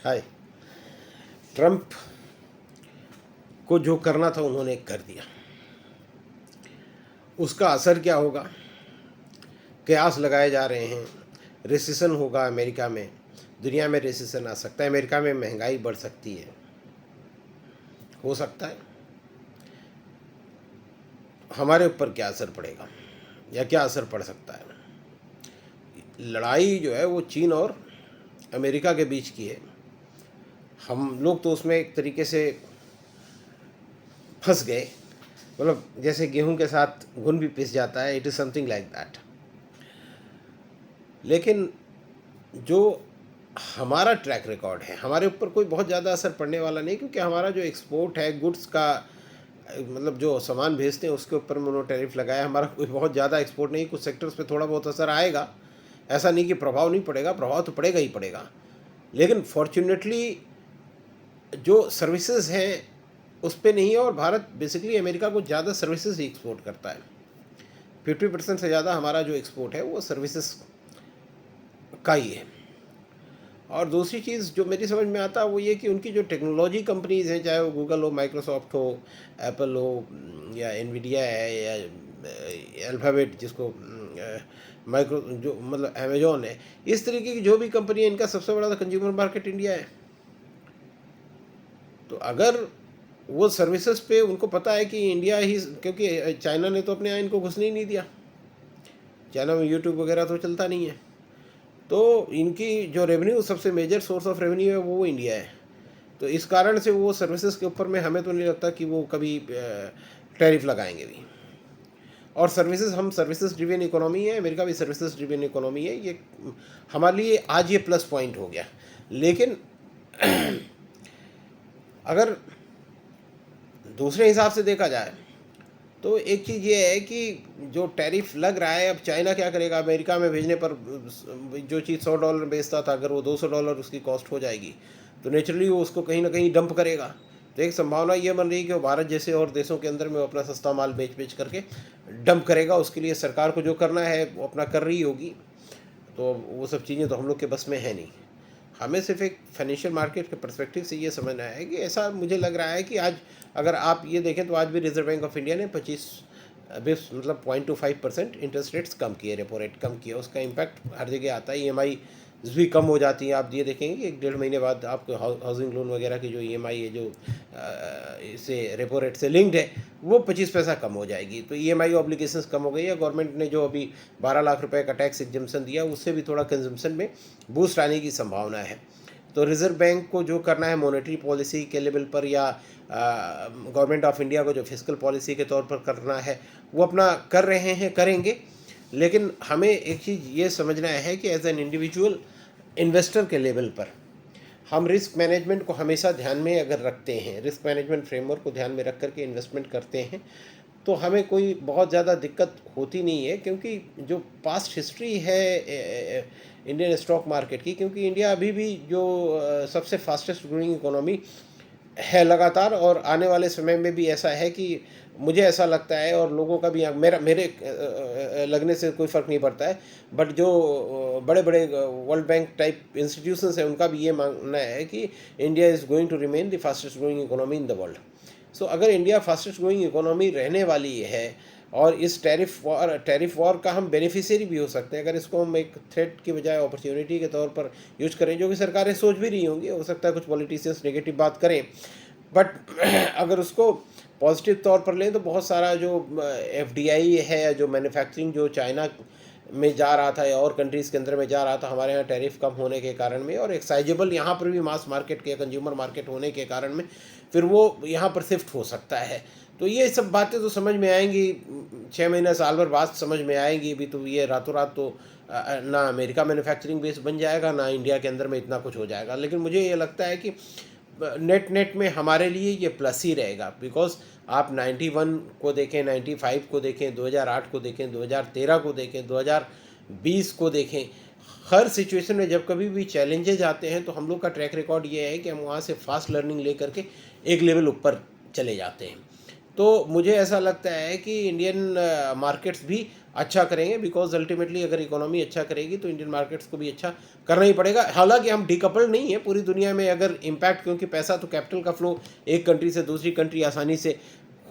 हाय। Trump को जो करना था उन्होंने कर दिया। उसका असर क्या होगा? कयास लगाए जा रहे हैं, रिसेशन होगा अमेरिका में, दुनिया में रिसेशन आ सकता है, अमेरिका में महंगाई बढ़ सकती है, हो सकता है। हमारे ऊपर क्या असर पड़ेगा या क्या असर पड़ सकता है? लड़ाई जो है वो चीन और अमेरिका के बीच की है। हम लोग तो उसमें एक तरीके से फंस गए, मतलब जैसे गेहूं के साथ घुन भी पिस जाता है, it is something like that. लेकिन जो हमारा ट्रैक रिकॉर्ड है, हमारे ऊपर कोई बहुत ज़्यादा असर पड़ने वाला नहीं, क्योंकि हमारा जो एक्सपोर्ट है गुड्स का, मतलब जो सामान भेजते हैं उसके ऊपर उन्होंने टैरिफ लगाया। हमारा कोई बहुत ज़्यादा एक्सपोर्ट नहीं, कुछ सेक्टर्स पे थोड़ा बहुत असर आएगा, ऐसा नहीं कि प्रभाव नहीं पड़ेगा, प्रभाव तो पड़ेगा ही पड़ेगा। लेकिन फॉर्चुनेटली जो सर्विसेज हैं उस पर नहीं है, और भारत बेसिकली अमेरिका को ज़्यादा सर्विसेज ही एक्सपोर्ट करता है। 50% से ज़्यादा हमारा जो एक्सपोर्ट है वो सर्विसेज का ही है। और दूसरी चीज़ जो मेरी समझ में आता है वो ये कि उनकी जो टेक्नोलॉजी कंपनीज़ हैं, चाहे वो गूगल हो, माइक्रोसॉफ्ट हो, एप्पल हो, या एनवीडिया है, या अल्फ़ाबेट जिसको माइक्रो जो मतलब अमेजोन है, इस तरीके की जो भी कंपनी है, इनका सबसे बड़ा कंज्यूमर मार्केट इंडिया है। तो अगर वो सर्विसेज पे उनको पता है कि इंडिया ही, क्योंकि चाइना ने तो अपने यहाँ इनको घुसने ही नहीं दिया, चाइना में यूट्यूब वगैरह तो चलता नहीं है, तो इनकी जो रेवेन्यू, सबसे मेजर सोर्स ऑफ रेवेन्यू है वो इंडिया है। तो इस कारण से वो सर्विसेज के ऊपर में हमें तो नहीं लगता कि वो कभी टैरिफ लगाएंगे भी। और सर्विसेज, हम सर्विसेज ड्रिवन इकोनॉमी है, अमेरिका भी सर्विसेज ड्रिवन इकोनॉमी है, ये हमारे लिए आज ये प्लस पॉइंट हो गया। लेकिन अगर दूसरे हिसाब से देखा जाए तो एक चीज़ ये है कि जो टैरिफ लग रहा है, अब चाइना क्या करेगा? अमेरिका में भेजने पर जो चीज़ $100 बेचता था, अगर वो $200 उसकी कॉस्ट हो जाएगी तो नेचुरली वो उसको कहीं ना कहीं डंप करेगा। तो एक संभावना ये बन रही है कि वो भारत जैसे और देशों के अंदर में अपना सस्ता माल बेच बेच करके डंप करेगा। उसके लिए सरकार को जो करना है वो अपना कर रही होगी। तो वो सब चीज़ें तो हम लोग के बस में है नहीं। हमें सिर्फ एक फाइनेंशियल मार्केट के पर्सपेक्टिव से ये समझना है कि ऐसा मुझे लग रहा है कि आज अगर आप ये देखें तो आज भी रिजर्व बैंक ऑफ इंडिया ने 25 बिप्स मतलब 0.25% इंटरेस्ट रेट्स कम किए, रेपो रेट कम किया। उसका इम्पैक्ट हर जगह आता है। ईएमआई भी कम हो जाती है। आप ये देखेंगे कि 1-1.5 महीने बाद आपको हाउसिंग लोन वगैरह की जो ईएमआई है, जो इससे रेपो रेट से लिंक्ड है, वो 25 पैसा कम हो जाएगी। तो ईएमआई ऑब्लिगेशंस कम हो गई है। गवर्नमेंट ने जो अभी 12 लाख रुपए का टैक्स एग्जम्पशन दिया, उससे भी थोड़ा कंजम्पशन में बूस्ट आने की संभावना है। तो रिजर्व बैंक को जो करना है मॉनेटरी पॉलिसी के लेवल पर, या गवर्नमेंट ऑफ इंडिया को जो फिस्कल पॉलिसी के तौर पर करना है, वो अपना कर रहे हैं, करेंगे। लेकिन हमें एक चीज़ ये समझना है कि एज एन इंडिविजुअल इन्वेस्टर के लेवल पर हम रिस्क मैनेजमेंट को हमेशा ध्यान में अगर रखते हैं, रिस्क मैनेजमेंट फ्रेमवर्क को ध्यान में रख करके इन्वेस्टमेंट करते हैं, तो हमें कोई बहुत ज़्यादा दिक्कत होती नहीं है। क्योंकि जो पास्ट हिस्ट्री है इंडियन स्टॉक मार्केट की, क्योंकि इंडिया अभी भी जो सबसे फास्टेस्ट ग्रोइंग इकोनॉमी है लगातार, और आने वाले समय में भी ऐसा है कि मुझे ऐसा लगता है, और लोगों का भी, मेरे लगने से कोई फ़र्क नहीं पड़ता है, बट जो बड़े बड़े वर्ल्ड बैंक टाइप इंस्टीट्यूशंस हैं उनका भी ये मानना है कि India is going to remain the fastest growing economy in the world. So अगर इंडिया फास्टेस्ट ग्रोइंग इकोनॉमी रहने वाली है, और इस टैरिफ वॉर का हम बेनिफिशियरी भी हो सकते हैं, अगर इसको हम एक थ्रेट की बजाय अपॉर्चुनिटी के तौर पर यूज करें, जो कि सरकारें सोच भी रही होंगी। हो सकता है कुछ पॉलिटिशियंस नेगेटिव बात करें, बट अगर उसको पॉजिटिव तौर पर लें तो बहुत सारा जो एफडीआई है, जो मैन्युफैक्चरिंग जो चाइना में जा रहा था या और कंट्रीज़ के अंदर में जा रहा था, हमारे यहाँ टैरिफ कम होने के कारण में, और एक साइजेबल यहाँ पर भी मास मार्केट के कंज्यूमर मार्केट होने के कारण में, फिर वो यहाँ पर शिफ्ट हो सकता है। तो ये सब बातें तो समझ में आएंगी 6 महीने साल भर बाद समझ में आएंगी भी। तो ये रातों रात तो ना अमेरिका मैन्युफैक्चरिंग बेस बन जाएगा, ना इंडिया के अंदर में इतना कुछ हो जाएगा। लेकिन मुझे ये लगता है कि नेट में हमारे लिए ये प्लस ही रहेगा। बिकॉज आप 91 को देखें, 95 को देखें, 2008 को देखें, 2013 को देखें, 2020 को देखें, हर सिचुएशन में जब कभी भी चैलेंजेज आते हैं तो हम लोग का ट्रैक रिकॉर्ड ये है कि हम वहाँ से फास्ट लर्निंग ले करके एक लेवल ऊपर चले जाते हैं। तो मुझे ऐसा लगता है कि इंडियन मार्केट्स भी अच्छा करेंगे, बिकॉज अल्टीमेटली अगर इकोनॉमी अच्छा करेगी तो इंडियन मार्केट्स को भी अच्छा करना ही पड़ेगा। हालांकि हम डिकपल्ड नहीं है पूरी दुनिया में, अगर इम्पैक्ट, क्योंकि पैसा तो कैपिटल का फ्लो एक कंट्री से दूसरी कंट्री आसानी से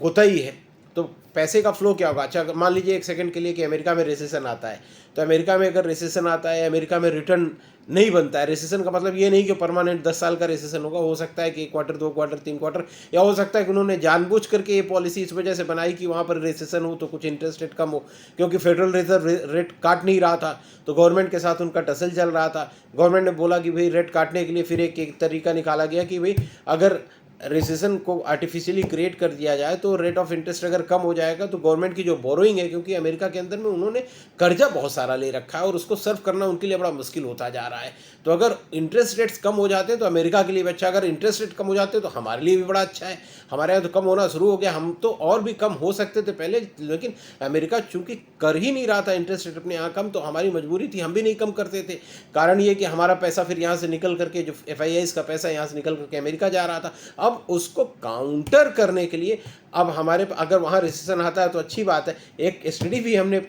होता ही है, तो पैसे का फ्लो क्या होगा। अच्छा मान लीजिए एक सेकंड के लिए कि अमेरिका में रिसेशन आता है, तो अमेरिका में अगर रिसेशन आता है, अमेरिका में रिटर्न नहीं बनता है, रिसेशन का मतलब ये नहीं कि परमानेंट 10 साल का रिसेशन होगा, हो सकता है कि 1 क्वार्टर 2 क्वार्टर 3 क्वार्टर, या हो सकता है कि उन्होंने जानबूझ करके ये पॉलिसी इस वजह से बनाई कि वहाँ पर रिसेशन हो तो कुछ इंटरेस्ट रेट कम हो, क्योंकि फेडरल रिजर्व रेट काट नहीं रहा था, तो गवर्नमेंट के साथ उनका टसल चल रहा था। गवर्नमेंट ने बोला कि भाई रेट काटने के लिए फिर एक तरीका निकाला गया कि भाई अगर रिसेशन को आर्टिफिशियली क्रिएट कर दिया जाए तो रेट ऑफ इंटरेस्ट अगर कम हो जाएगा तो गवर्नमेंट की जो बोरोइंग है, क्योंकि अमेरिका के अंदर में उन्होंने कर्जा बहुत सारा ले रखा है और उसको सर्व करना उनके लिए बड़ा मुश्किल होता जा रहा है, तो अगर इंटरेस्ट रेट्स कम हो जाते हैं तो अमेरिका के लिए भी अच्छा, अगर इंटरेस्ट रेट कम हो जाते हैं तो हमारे लिए भी बड़ा अच्छा है। हमारे यहाँ तो कम होना शुरू हो गया, हम तो और भी कम हो सकते थे पहले, लेकिन अमेरिका चूंकि कर ही नहीं रहा था इंटरेस्ट रेट अपने यहाँ कम, तो हमारी मजबूरी थी, हम भी नहीं कम करते थे। कारण ये कि हमारा पैसा फिर यहाँ से निकल करके, जो FIIs का पैसा यहाँ से निकल करके अमेरिका जा रहा था, अब उसको काउंटर करने के लिए अब हमारे अगर वहाँ रिसेशन आता है तो अच्छी बात है। एक स्टडी भी हमने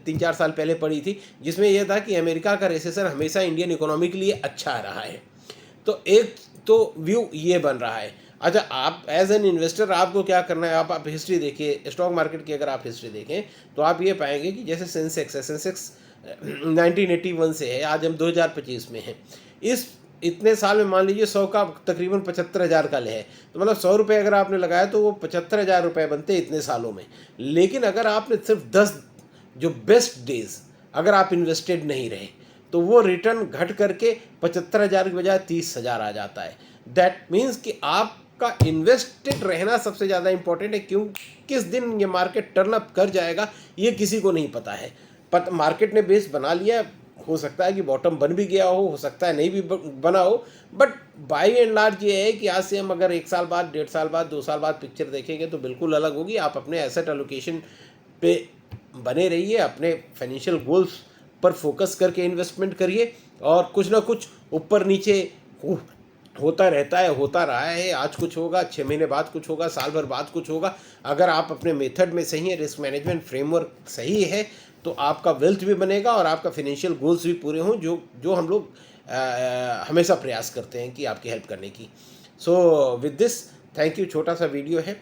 3-4 साल पहले पढ़ी थी जिसमें यह था कि अमेरिका का रिसेशन हमेशा इंडियन इकोनॉमी के लिए अच्छा रहा है, तो एक तो व्यू ये बन रहा है। अच्छा आप एज एन इन्वेस्टर आपको क्या करना है, आप हिस्ट्री देखिए स्टॉक मार्केट की, अगर आप हिस्ट्री देखें तो आप ये पाएंगे कि जैसे सेंसेक्स है, सेंसेक्स 1981 से है, आज हम 2025 में हैं, इस इतने साल में मान लीजिए 100 का तकरीबन 75,000 का ले है, तो मतलब 100 रुपये अगर आपने लगाया तो वो 75,000 रुपये बनते इतने सालों में। लेकिन अगर आपने सिर्फ 10 जो बेस्ट डेज अगर आप इन्वेस्टेड नहीं रहे तो वो रिटर्न घट करके 75,000 की बजाय 30,000 आ जाता है। दैट मीन्स कि आपका इन्वेस्टेड रहना सबसे ज़्यादा इंपॉर्टेंट है, क्यों किस दिन ये मार्केट टर्न अप कर जाएगा ये किसी को नहीं पता है। मार्केट ने बेस बना लिया, हो सकता है कि बॉटम बन भी गया हो सकता है नहीं भी बना हो, बट बाई एंड लार्ज ये है कि आज से हम अगर 1 साल बाद, 1.5 साल बाद, 2 साल बाद पिक्चर देखेंगे तो बिल्कुल अलग होगी। आप अपने एसेट एलोकेशन पे बने रहिए, अपने फाइनेंशियल गोल्स पर फोकस करके इन्वेस्टमेंट करिए, और कुछ ना कुछ ऊपर नीचे होता रहता है, होता रहा है। आज कुछ होगा, 6 महीने बाद कुछ होगा, साल भर बाद कुछ होगा। अगर आप अपने मेथड में सही है, रिस्क मैनेजमेंट फ्रेमवर्क सही है, तो आपका वेल्थ भी बनेगा और आपका फाइनेंशियल गोल्स भी पूरे हों, जो हम लोग हमेशा प्रयास करते हैं कि आपकी हेल्प करने की। So with this thank you. छोटा सा वीडियो है,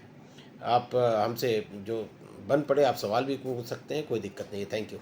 आप हमसे जो बन पड़े आप सवाल भी पूछ सकते हैं, कोई दिक्कत नहीं है। Thank you.